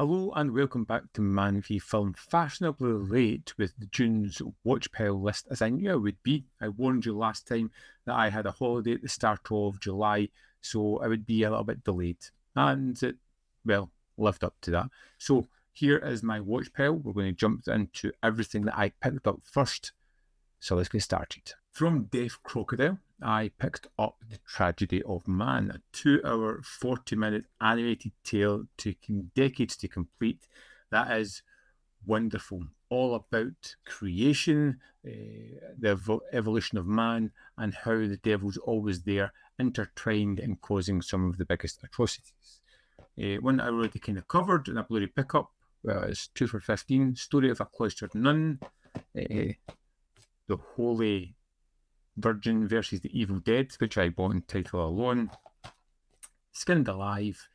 Hello and welcome back to Man v Film, fashionably late with June's watch pile list as I knew I would be. I warned you last time that I had a holiday at the start of July, so I would be a little bit delayed. And it, well, lived up to that. So here is my watch pile. We're going to jump into everything that I picked up first. So let's get started. From Deaf Crocodile, I picked up The Tragedy of Man, a 2-hour, 40-minute animated tale taking decades to complete. That is wonderful. All about creation, the evolution of man, and how the devil's always there, intertwined and causing some of the biggest atrocities. One I already kind of covered in a Blu-ray pickup. Well, it's 2 for $15. Story of a cloistered nun. The Holy Virgin versus the Evil Dead, which I bought in title alone. Skinned Alive.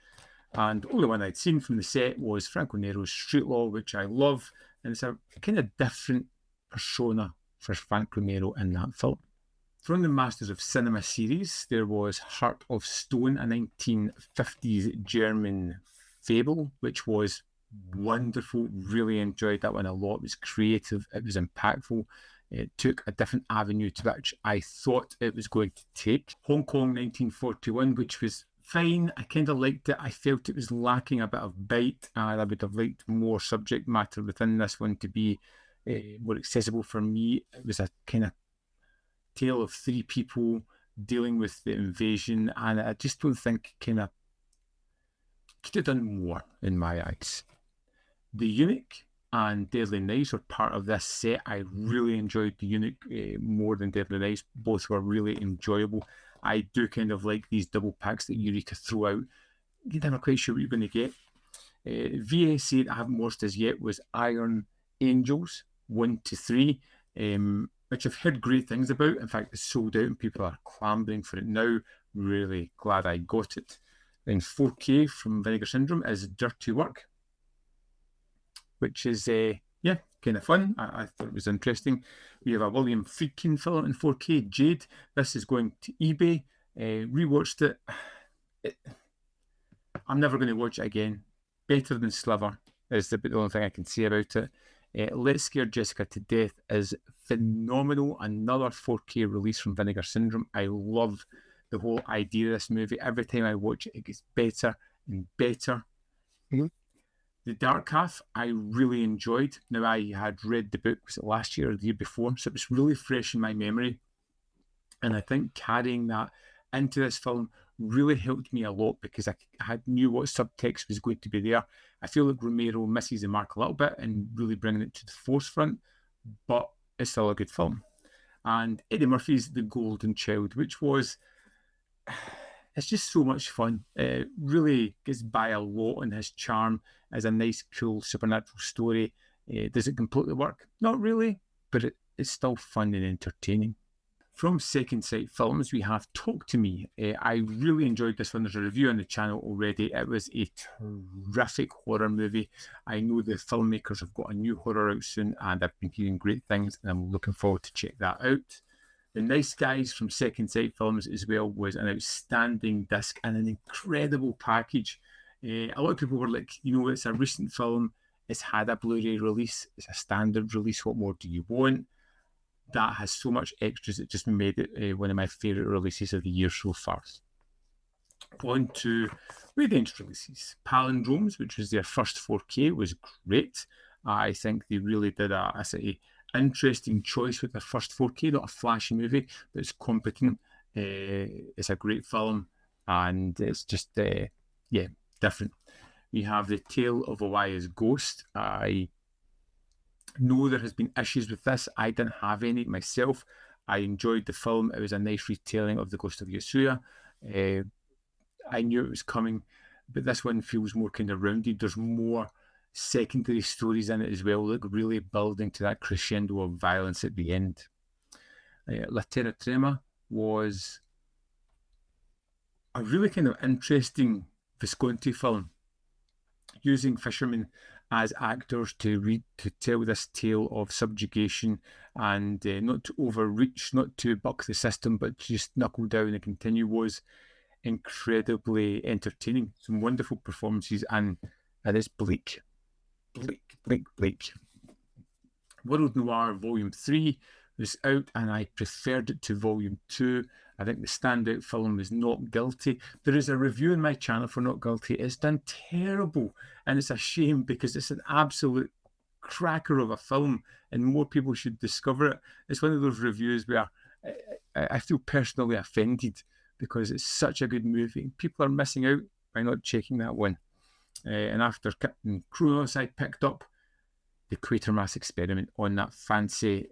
And the only one I'd seen from the set was Franco Nero's Street Law, which I love. And it's a kind of different persona for Franco Nero in that film. From the Masters of Cinema series, there was Heart of Stone, a 1950s German fable, which was wonderful. Really enjoyed that one a lot. It was creative. It was impactful. It took a different avenue to which I thought it was going to take. Hong Kong 1941, which was fine. I kind of liked it. I felt it was lacking a bit of bite, and I would have liked more subject matter within this one to be more accessible for me. It was a kind of tale of 3 people dealing with the invasion, and I just don't think kind of could have done more in my eyes. The Eunuch and Deadly Knives were part of this set. I really enjoyed The Eunuch more than Deadly Knives. Both were really enjoyable. I do kind of like these double packs that Eureka throw out. You're never quite sure what you're going to get. VSA that I haven't watched as yet was Iron Angels 1 to 3, which I've heard great things about. In fact, it's sold out and people are clamoring for it now. Really glad I got it. Then 4K from Vinegar Syndrome is Dirty Work, which is, kind of fun. I thought it was interesting. We have a William Friedkin film in 4K, Jade. This is going to eBay. Rewatched it. I'm never going to watch it again. Better than Sliver is the only thing I can say about it. Let's Scare Jessica to Death is phenomenal. Another 4K release from Vinegar Syndrome. I love the whole idea of this movie. Every time I watch it, it gets better and better. Mm-hmm. The Dark Half, I really enjoyed. Now, I had read the book, was it last year or the year before? So it was really fresh in my memory. And I think carrying that into this film really helped me a lot because I knew what subtext was going to be there. I feel like Romero misses the mark a little bit and really bringing it to the forefront, but it's still a good film. And Eddie Murphy's The Golden Child, which was... It's just so much fun. It really gets by a lot in his charm as a nice, cool, supernatural story. Does it completely work? Not really, but it's still fun and entertaining. From Second Sight Films, we have Talk to Me. I really enjoyed this one. There's a review on the channel already. It was a terrific horror movie. I know the filmmakers have got a new horror out soon, and I've been hearing great things, and I'm looking forward to check that out. The Nice Guys from Second Sight Films as well was an outstanding disc and an incredible package. A lot of people were like, it's a recent film, it's had a Blu-ray release, it's a standard release, what more do you want? That has so much extras, it just made it one of my favourite releases of the year so far. On to Radiant releases. Palindromes, which was their first 4K, was great. I think they really did a interesting choice with their first 4K, not a flashy movie, but it's competent. It's a great film, and it's just, different. We have The Tale of Owaya's Ghost. I know there has been issues with this. I didn't have any myself. I enjoyed the film. It was a nice retelling of The Ghost of Yasuya. I knew it was coming, but this one feels more kind of rounded. There's more secondary stories in it as well, like really building to that crescendo of violence at the end. La Terra Trema was a really kind of interesting Visconti film, using fishermen as actors to tell this tale of subjugation and not to overreach, not to buck the system, but just knuckle down and continue, was incredibly entertaining. Some wonderful performances and and it's bleak. Bleak. World Noir Volume 3 was out, and I preferred it to Volume 2. I think the standout film is Not Guilty. There is a review on my channel for Not Guilty. It's done terrible, and it's a shame because it's an absolute cracker of a film, and more people should discover it. It's one of those reviews where I feel personally offended because it's such a good movie. People are missing out by not checking that one. And after Captain Kronos, I picked up the Quatermass Experiment on that fancy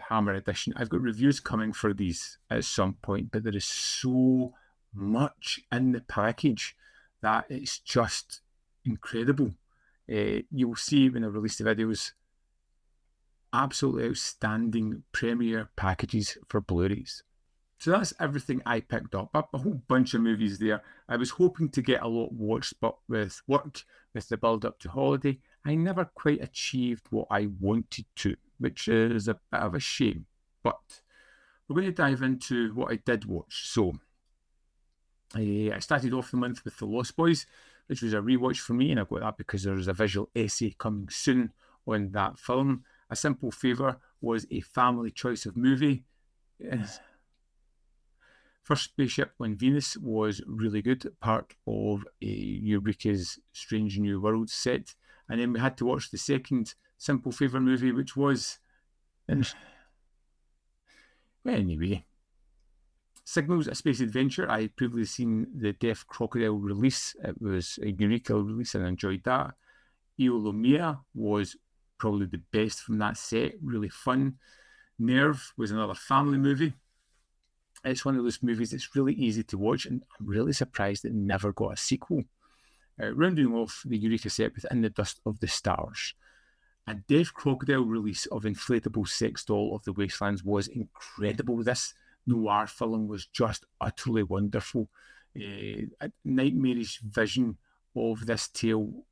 Hammer edition. I've got reviews coming for these at some point, but there is so much in the package that it's just incredible. You'll see when I release the videos, absolutely outstanding premiere packages for Blu-rays. So that's everything I picked up. A whole bunch of movies there. I was hoping to get a lot watched, but with work, with the build-up to holiday, I never quite achieved what I wanted to, which is a bit of a shame. But we're going to dive into what I did watch. So I started off the month with The Lost Boys, which was a rewatch for me, and I got that because there's a visual essay coming soon on that film. A Simple Favor was a family choice of movie. First Spaceship on Venus was really good, part of Eureka's Strange New World set. And then we had to watch the second Simple Favor movie, which was... Well, anyway. Signals, A Space Adventure. I had previously seen the Deaf Crocodile release. It was a Eureka release and I enjoyed that. Eolomia was probably the best from that set, really fun. Nerve was another family movie. It's one of those movies that's really easy to watch, and I'm really surprised it never got a sequel. Rounding off the Eureka set with In the Dust of the Stars. A Deaf Crocodile release of Inflatable Sex Doll of the Wastelands was incredible. This noir film was just utterly wonderful. A nightmarish vision of this tale.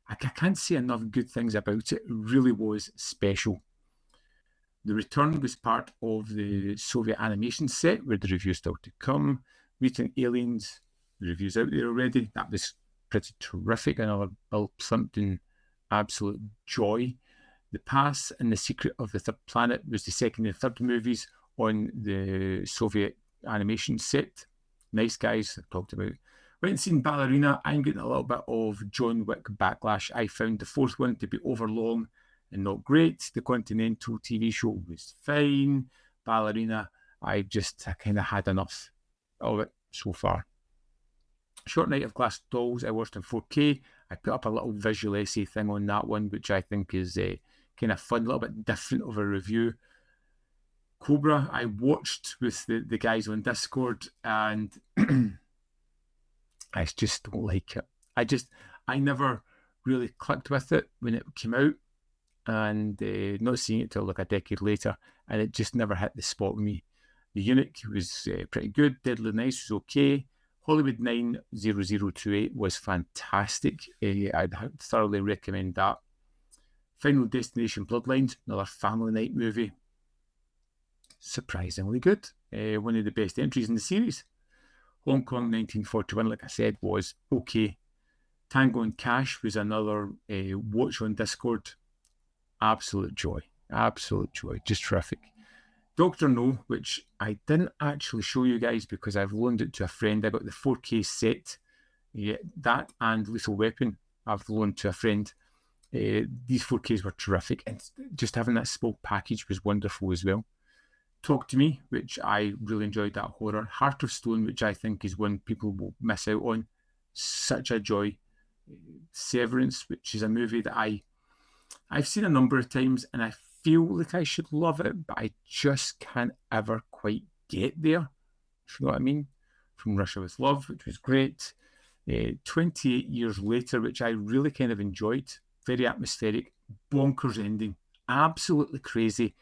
I can't say enough good things about it. It really was special. The Return was part of the Soviet animation set, where the review's still to come. Meeting Aliens, the review's out there already. That was pretty terrific. Another Bill Plimpton absolute joy. The Pass and the Secret of the Third Planet was the second and third movies on the Soviet animation set. Nice Guys, I talked about. Went and seen Ballerina. I'm getting a little bit of John Wick backlash. I found the fourth one to be overlong and not great. The Continental TV show was fine. Ballerina, I kind of had enough of it so far. Short Night of Glass Dolls, I watched in 4K. I put up a little visual essay thing on that one, which I think is kind of fun, a little bit different of a review. Cobra, I watched with the guys on Discord, and I just don't like it. I never really clicked with it when it came out, and not seeing it till like a decade later, and it just never hit the spot with me. The Eunuch was pretty good. Deadly Nice was okay. Hollywood 90028 was fantastic. I'd thoroughly recommend that. Final Destination Bloodlines, another family night movie. Surprisingly good. One of the best entries in the series. Hong Kong 1941, like I said, was okay. Tango and Cash was another watch on Discord. Absolute joy. Just terrific. Dr. No, which I didn't actually show you guys because I've loaned it to a friend. I got the 4K set. Yeah, that and Lethal Weapon I've loaned to a friend. These 4Ks were terrific, and just having that small package was wonderful as well. Talk to Me, which I really enjoyed, that horror. Heart of Stone, which I think is one people will miss out on. Such a joy. Severance, which is a movie that I've seen a number of times and I feel like I should love it, but I just can't ever quite get there. You know what I mean? From Russia with Love, which was great. 28 Years Later, which I really kind of enjoyed. Very atmospheric, bonkers ending, absolutely crazy.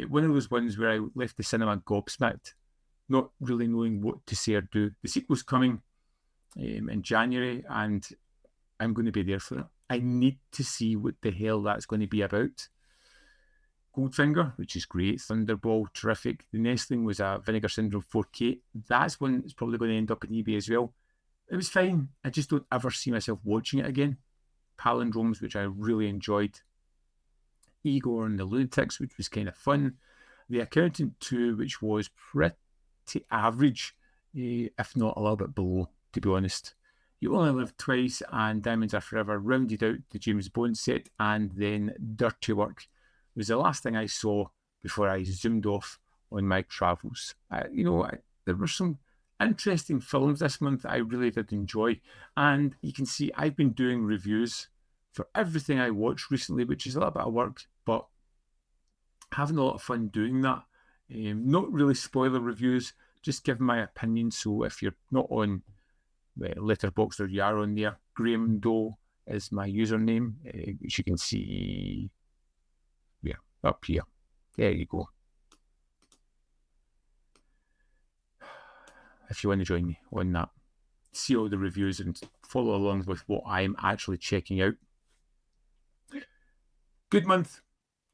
One of those ones where I left the cinema gobsmacked, not really knowing what to say or do. The sequel's coming in January, and I'm going to be there for it. I need to see what the hell that's going to be about. Goldfinger, which is great. Thunderball, terrific. The Nestling was a Vinegar Syndrome 4K. That's one that's probably going to end up on eBay as well. It was fine. I just don't ever see myself watching it again. Palindromes, which I really enjoyed. Igor and the Lunatics, which was kind of fun. The Accountant 2, which was pretty average, if not a little bit below, to be honest. You Only Live Twice and Diamonds Are Forever rounded out the James Bond set, and then Dirty Work was the last thing I saw before I zoomed off on my travels. There were some interesting films this month that I really did enjoy, and you can see I've been doing reviews for everything I watched recently, which is a little bit of work, but having a lot of fun doing that. Not really spoiler reviews, just giving my opinion. So if you're not on Letterboxd or you are on there, Graham Doe is my username, which you can see up here. There you go. If you want to join me on that, see all the reviews and follow along with what I'm actually checking out. Good month,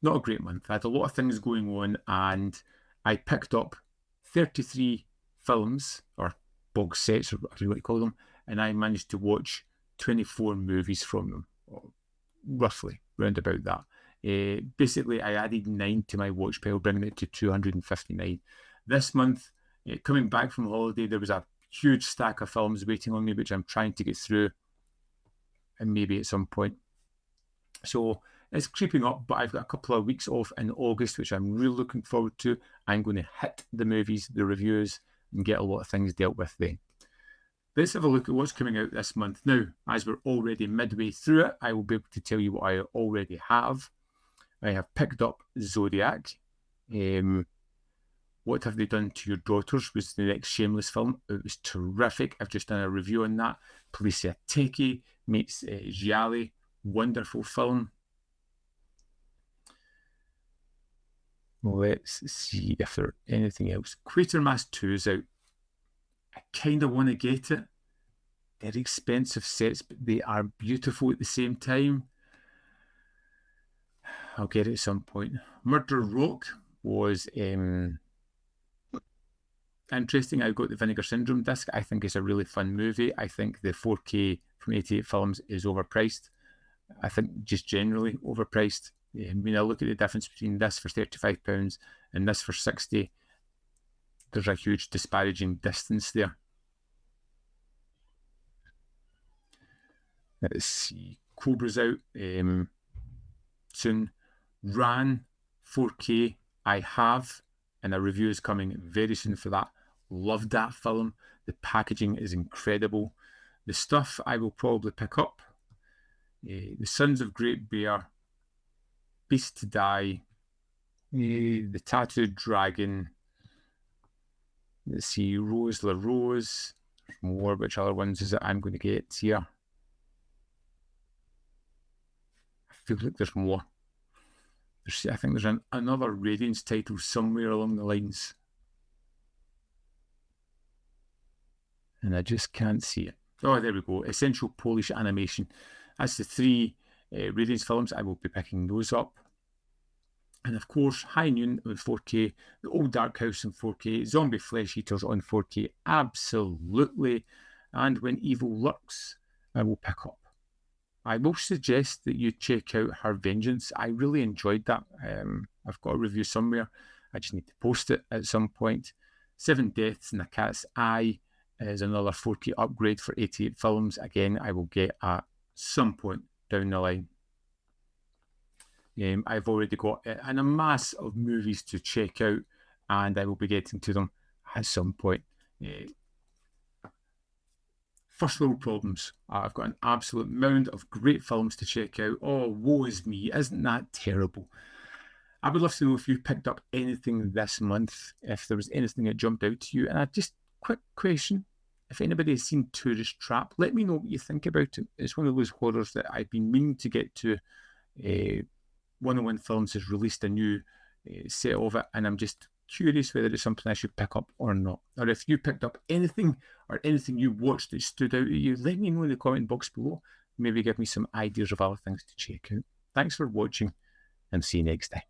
not a great month. I had a lot of things going on, and I picked up 33 films, or box sets, or whatever you want to call them, and I managed to watch 24 movies from them, roughly, round about that. Basically, I added 9 to my watch pile, bringing it to 259. This month, coming back from holiday, there was a huge stack of films waiting on me, which I'm trying to get through, and maybe at some point. So it's creeping up, but I've got a couple of weeks off in August, which I'm really looking forward to. I'm going to hit the movies, the reviews, and get a lot of things dealt with then. Let's have a look at what's coming out this month. Now, as we're already midway through it, I will be able to tell you what I already have. I have picked up Zodiac. What Have They Done to Your Daughters was the next Shameless film. It was terrific. I've just done a review on that. Policia Teki meets Gialli. Wonderful film. Let's see if there's anything else. Quatermass 2 is out. I kind of want to get it. They're expensive sets, but they are beautiful at the same time. I'll get it at some point. Murder Rock was interesting. I got the Vinegar Syndrome disc. I think it's a really fun movie. I think the 4K from 88 Films is overpriced. I think just generally overpriced. When I look at the difference between this for £35 and this for £60, there's a huge disparaging distance there. Let's see. Cobra's out soon. Ran 4K I have, and a review is coming very soon for that. Loved that film. The packaging is incredible. The stuff I will probably pick up. The Sons of Great Bear, Beast to Die, The Tattooed Dragon. Let's see, Rose La Rose. More, which other ones is it I'm going to get here? I feel like there's more. I think there's another Radiance title somewhere along the lines. And I just can't see it. Oh, there we go. Essential Polish Animation. That's the 3 Radiance films. I will be picking those up. And of course, High Noon with 4K, The Old Dark House in 4K, Zombie Flesh Eaters on 4K, absolutely. And When Evil Lurks, I will pick up. I will suggest that you check out Her Vengeance. I really enjoyed that. I've got a review somewhere. I just need to post it at some point. 7 Deaths in the Cat's Eye is another 4K upgrade for 88 Films. Again, I will get at some point down the line. I've already got a mass of movies to check out, and I will be getting to them at some point. First World Problems. I've got an absolute mound of great films to check out. Oh, woe is me. Isn't that terrible? I would love to know if you picked up anything this month, if there was anything that jumped out to you. And just quick question. If anybody has seen Tourist Trap, let me know what you think about it. It's one of those horrors that I've been meaning to get to. 101 Films has released a new set of it, and I'm just curious whether it's something I should pick up or not. Or if you picked up anything or anything you watched that stood out at you, let me know in the comment box below. Maybe give me some ideas of other things to check out. Thanks for watching, and see you next time.